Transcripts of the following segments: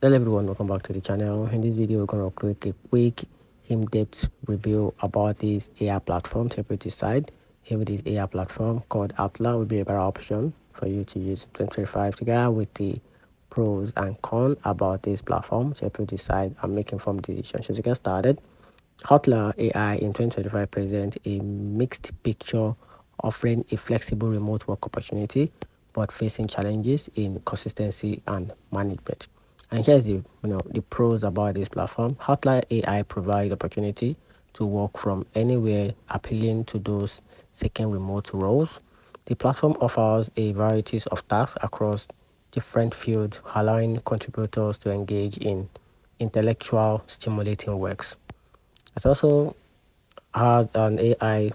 Hello everyone, welcome back to the channel. In this video, we're going to create a quick in-depth review about this AI platform to help you decide if this AI platform called Outlier will be a better option for you to use in 2025, together with the pros and cons about this platform to help you decide and make informed decisions. So to get started, Outlier AI in 2025 presents a mixed picture, offering a flexible remote work opportunity but facing challenges in consistency and management. And here's the pros about this platform. Outlier AI provides opportunity to work from anywhere, appealing to those seeking remote roles. The platform offers a variety of tasks across different fields, allowing contributors to engage in intellectual stimulating works. It also has an AI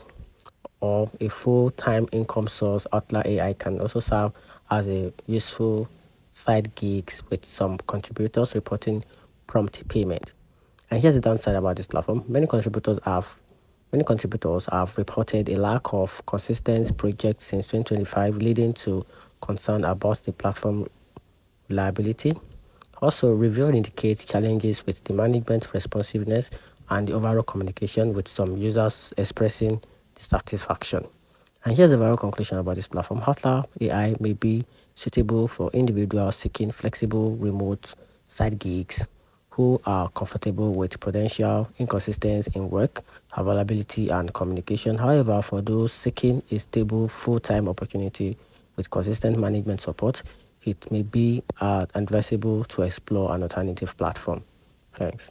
or a full-time income source. Outlier AI can also serve as a useful side gigs with some contributors reporting prompt payment. And here's the downside about this platform. Many contributors have reported a lack of consistent projects since 2025, leading to concern about the platform reliability. Also, review indicates challenges with the management responsiveness and the overall communication, with some users expressing dissatisfaction. And here's the overall conclusion about this platform. Outlier AI may be suitable for individuals seeking flexible remote side gigs who are comfortable with potential inconsistencies in work, availability, and communication. However, for those seeking a stable full-time opportunity with consistent management support, it may be advisable to explore an alternative platform. Thanks.